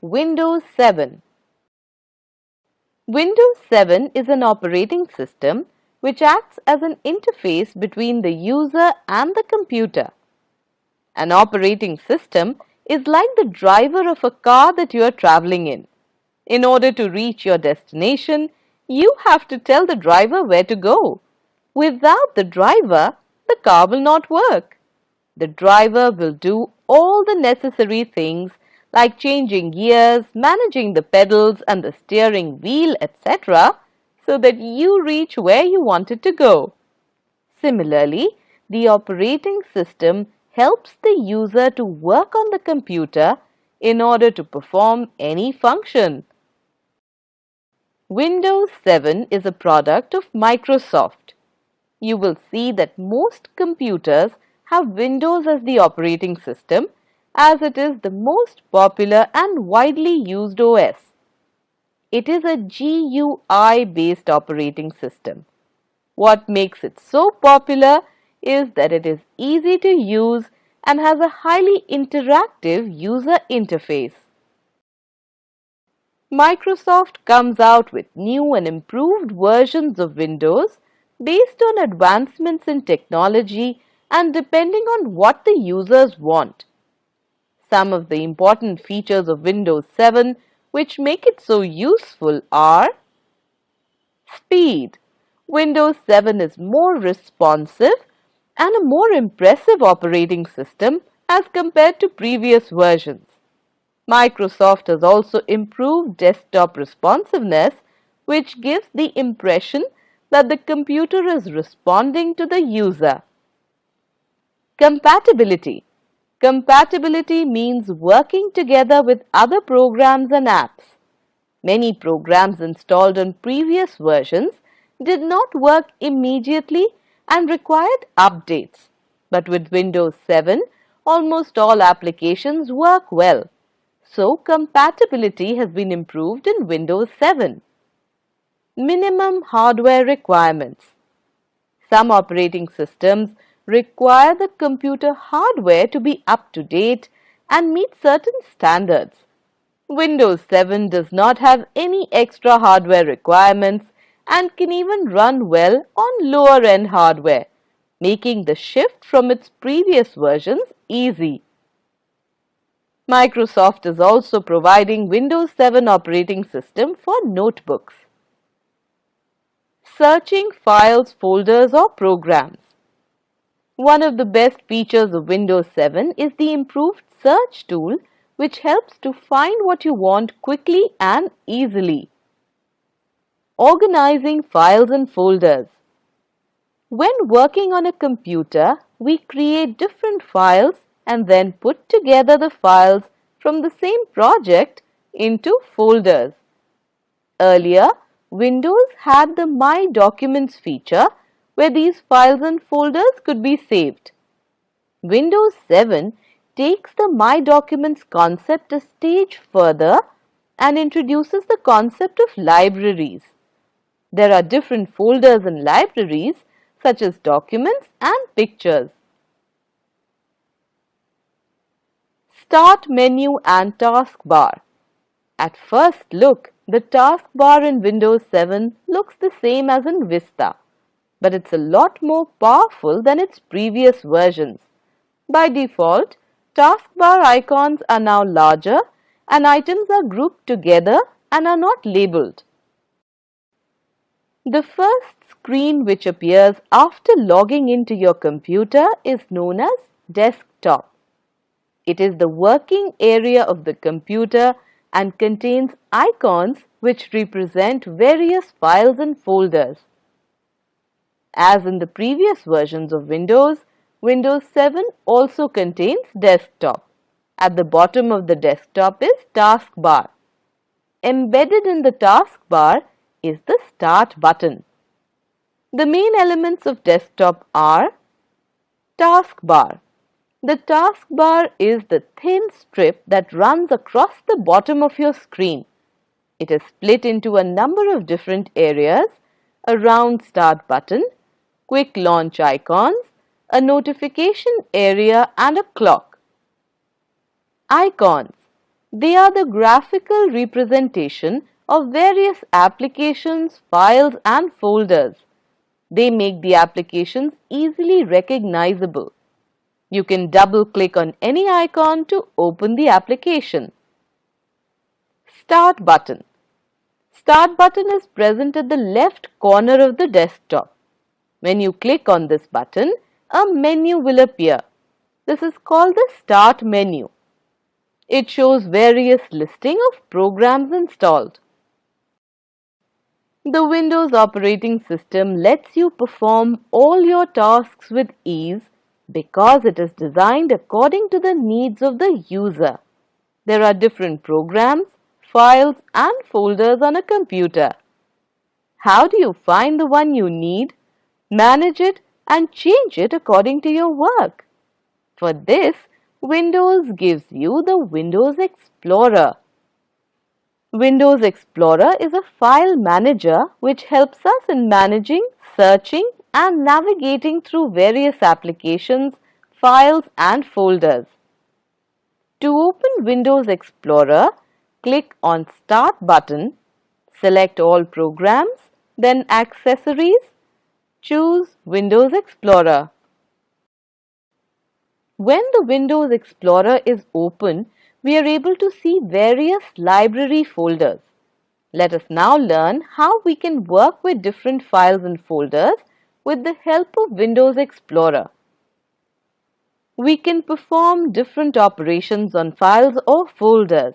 Windows 7. Windows 7 is an operating system which acts as an interface between the user and the computer. An operating system is like the driver of a car that you are traveling in. In order to reach your destination, you have to tell the driver where to go. Without the driver, the car will not work. The driver will do all the necessary things like changing gears, managing the pedals and the steering wheel, etc., so that you reach where you wanted to go. Similarly, the operating system helps the user to work on the computer in order to perform any function. Windows 7 is a product of Microsoft. You will see that most computers have Windows as the operating system, as it is the most popular and widely used OS. It is a GUI based operating system. What makes it so popular is that it is easy to use and has a highly interactive user interface. Microsoft comes out with new and improved versions of Windows based on advancements in technology and depending on what the users want. Some of the important features of Windows 7 which make it so useful are speed. Windows 7 is more responsive and a more impressive operating system as compared to previous versions. Microsoft has also improved desktop responsiveness, which gives the impression that the computer is responding to the user. Compatibility. Compatibility means working together with other programs and apps. Many programs installed on previous versions did not work immediately and required updates. But with Windows 7, almost all applications work well. So, compatibility has been improved in Windows 7. Minimum hardware requirements. Some operating systems require the computer hardware to be up to date and meet certain standards. Windows 7 does not have any extra hardware requirements and can even run well on lower end hardware, making the shift from its previous versions easy. Microsoft is also providing Windows 7 operating system for notebooks. Searching files, folders or programs. One of the best features of Windows 7 is the improved search tool which helps to find what you want quickly and easily. Organizing files and folders. When working on a computer, we create different files and then put together the files from the same project into folders. Earlier, Windows had the My Documents feature where these files and folders could be saved. Windows 7 takes the My Documents concept a stage further and introduces the concept of libraries. There are different folders and libraries such as documents and pictures. Start menu and taskbar. At first look, the taskbar in Windows 7 looks the same as in Vista, but it's a lot more powerful than its previous versions. By default, taskbar icons are now larger and items are grouped together and are not labeled. The first screen which appears after logging into your computer is known as Desktop. It is the working area of the computer and contains icons which represent various files and folders. As in the previous versions of Windows, Windows 7 also contains Desktop. At the bottom of the desktop is Taskbar. Embedded in the taskbar is the Start button. The main elements of Desktop are Taskbar. The taskbar is the thin strip that runs across the bottom of your screen. It is split into a number of different areas: a round start button, quick launch icons, a notification area and a clock. Icons. They are the graphical representation of various applications, files and folders. They make the applications easily recognizable. You can double-click on any icon to open the application. Start button. Start button is present at the left corner of the desktop. When you click on this button, a menu will appear. This is called the Start menu. It shows various listing of programs installed. The Windows operating system lets you perform all your tasks with ease because it is designed according to the needs of the user. There are different programs, files and folders on a computer. How do you find the one you need, manage it and change it according to your work? For this, Windows gives you the Windows Explorer. Windows Explorer is a file manager which helps us in managing, searching and navigating through various applications, files and folders. To open Windows Explorer, click on Start button, select all programs, then Accessories, choose Windows Explorer. When the Windows Explorer is open, we are able to see various library folders. Let us now learn how we can work with different files and folders with the help of Windows Explorer. We can perform different operations on files or folders.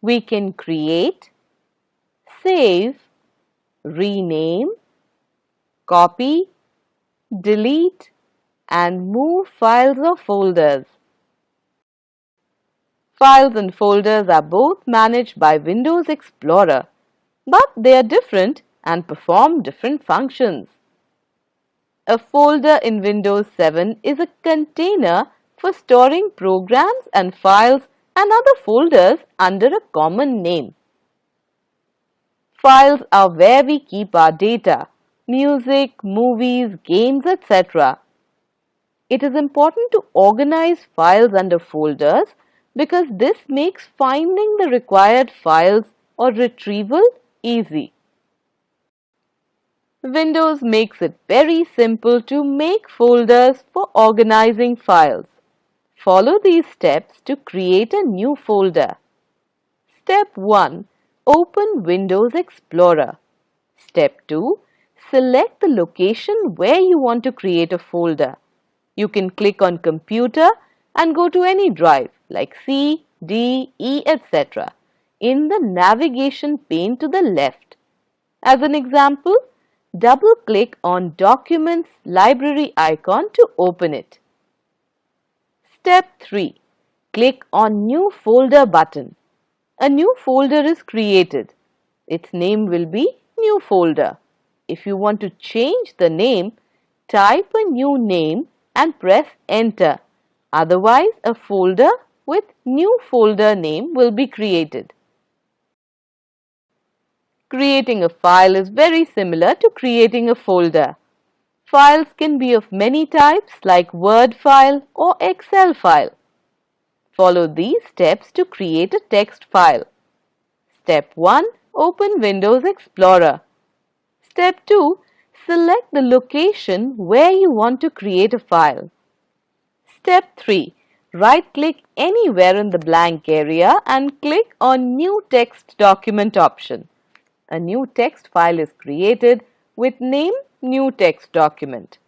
We can create, save, rename, copy, delete, and move files or folders. Files and folders are both managed by Windows Explorer, but they are different and perform different functions. A folder in Windows 7 is a container for storing programs and files and other folders under a common name. Files are where we keep our data, music, movies, games, etc. It is important to organize files under folders because this makes finding the required files or retrieval easy. Windows makes it very simple to make folders for organizing files. Follow these steps to create a new folder. Step 1. Open Windows Explorer. Step 2. Select the location where you want to create a folder. You can click on Computer and go to any drive like C, D, E, etc. in the navigation pane to the left. As an example, double-click on Documents Library icon to open it. Step 3. Click on New Folder button. A new folder is created. Its name will be New Folder. If you want to change the name, type a new name and press Enter. Otherwise, a folder with New Folder name will be created. Creating a file is very similar to creating a folder. Files can be of many types like Word file or Excel file. Follow these steps to create a text file. Step 1. Open Windows Explorer. Step 2. Select the location where you want to create a file. Step 3. Right-click anywhere in the blank area and click on New Text Document option. A new text file is created with name New Text Document.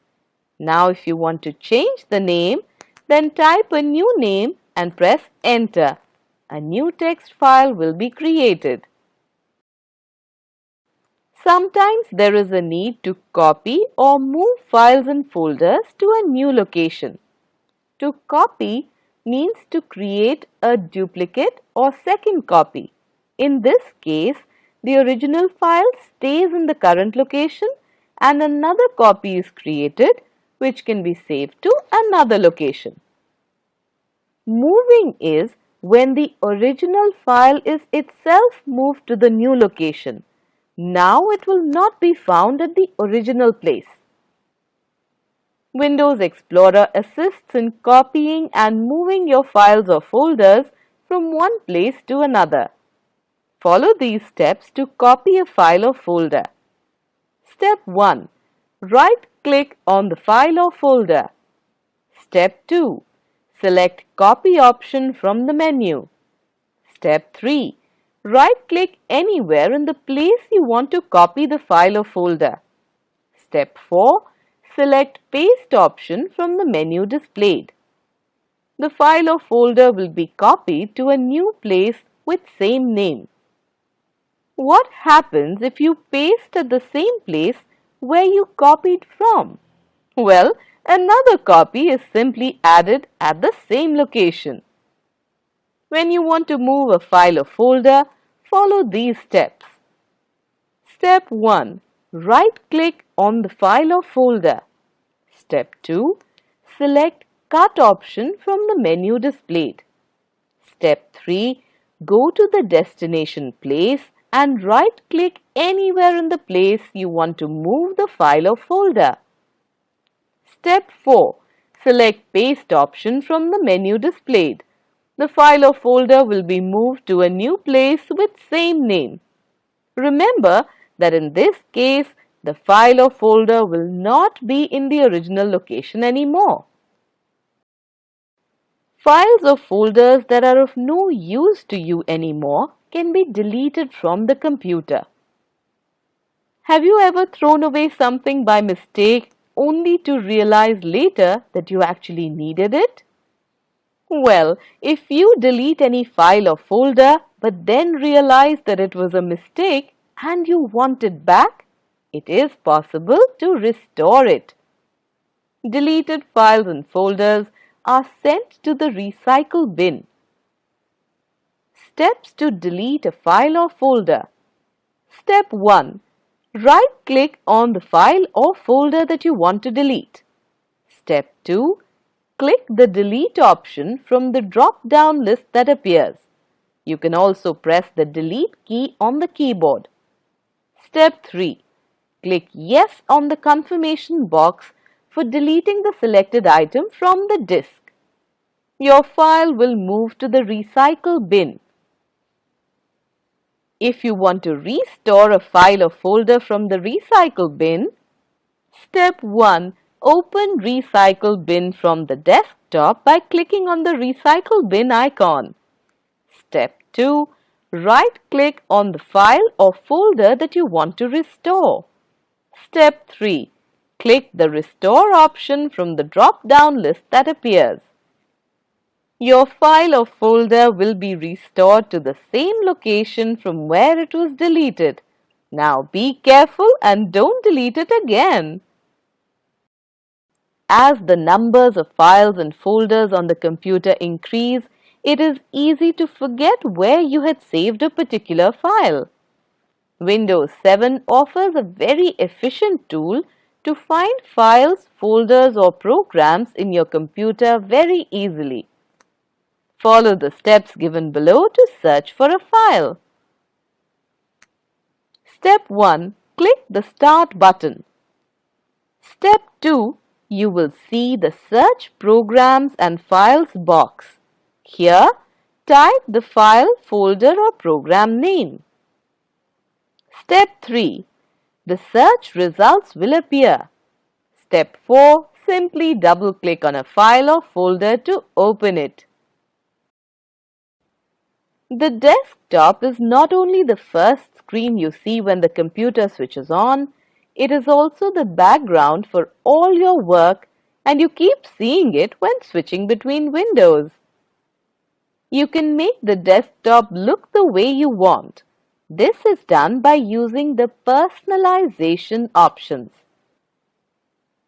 Now if you want to change the name, then type a new name and press Enter. A new text file will be created. Sometimes there is a need to copy or move files and folders to a new location. To copy means to create a duplicate or second copy. In this case, the original file stays in the current location and another copy is created which can be saved to another location. Moving is when the original file is itself moved to the new location. Now it will not be found at the original place. Windows Explorer assists in copying and moving your files or folders from one place to another. Follow these steps to copy a file or folder. Step 1. Right-click on the file or folder. Step 2. Select Copy option from the menu. Step 3. Right-click anywhere in the place you want to copy the file or folder. Step 4. Select Paste option from the menu displayed. The file or folder will be copied to a new place with same name. What happens if you paste at the same place where you copied from? Well, another copy is simply added at the same location. When you want to move a file or folder, follow these steps. Step 1. Right-click on the file or folder. Step 2. Select Cut option from the menu displayed. Step 3. Go to the destination place and right-click anywhere in the place you want to move the file or folder. Step 4. Select Paste option from the menu displayed. The file or folder will be moved to a new place with same name. Remember that in this case, the file or folder will not be in the original location anymore. Files or folders that are of no use to you anymore can be deleted from the computer. Have you ever thrown away something by mistake only to realize later that you actually needed it? Well, if you delete any file or folder but then realize that it was a mistake and you want it back, it is possible to restore it. Deleted files and folders are sent to the recycle bin. Steps to delete a file or folder. Step 1. Right-click on the file or folder that you want to delete. Step 2. Click the Delete option from the drop-down list that appears. You can also press the Delete key on the keyboard. Step 3. Click Yes on the confirmation box for deleting the selected item from the disk. Your file will move to the recycle bin. If you want to restore a file or folder from the recycle bin, Step 1. Open Recycle Bin from the desktop by clicking on the Recycle Bin icon. Step 2. Right-click on the file or folder that you want to restore. Step 3. Click the Restore option from the drop-down list that appears. Your file or folder will be restored to the same location from where it was deleted. Now be careful and don't delete it again. As the numbers of files and folders on the computer increase, it is easy to forget where you had saved a particular file. Windows 7 offers a very efficient tool to find files, folders or programs in your computer very easily. Follow the steps given below to search for a file. Step 1. Click the Start button. Step 2. You will see the Search Programs and Files box. Here, type the file, folder or program name. Step 3. The search results will appear. Step 4. Simply double-click on a file or folder to open it. The desktop is not only the first screen you see when the computer switches on, it is also the background for all your work and you keep seeing it when switching between windows. You can make the desktop look the way you want. This is done by using the personalization options.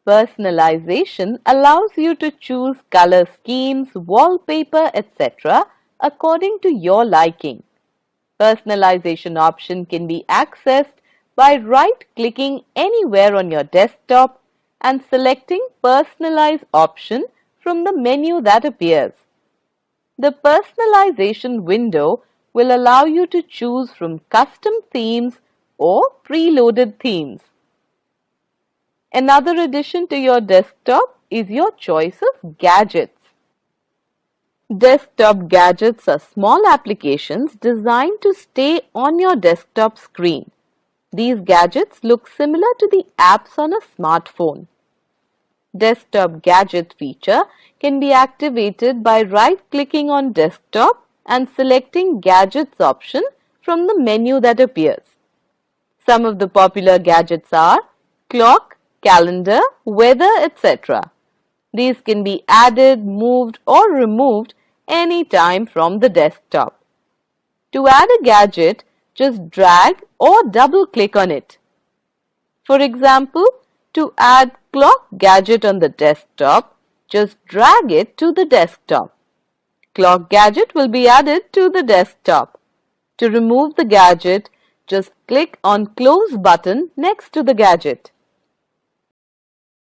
Personalization allows you to choose color schemes, wallpaper, etc. according to your liking. Personalization option can be accessed by right-clicking anywhere on your desktop and selecting Personalize option from the menu that appears. The personalization window will allow you to choose from custom themes or preloaded themes. Another addition to your desktop is your choice of gadgets. Desktop gadgets are small applications designed to stay on your desktop screen. These gadgets look similar to the apps on a smartphone. Desktop Gadget feature can be activated by right-clicking on Desktop and selecting Gadgets option from the menu that appears. Some of the popular gadgets are clock, calendar, weather, etc. These can be added, moved or removed anytime from the desktop. To add a gadget, just drag or double-click on it. For example, to add clock gadget on the desktop, just drag it to the desktop. Clock gadget will be added to the desktop. To remove the gadget, just click on Close button next to the gadget.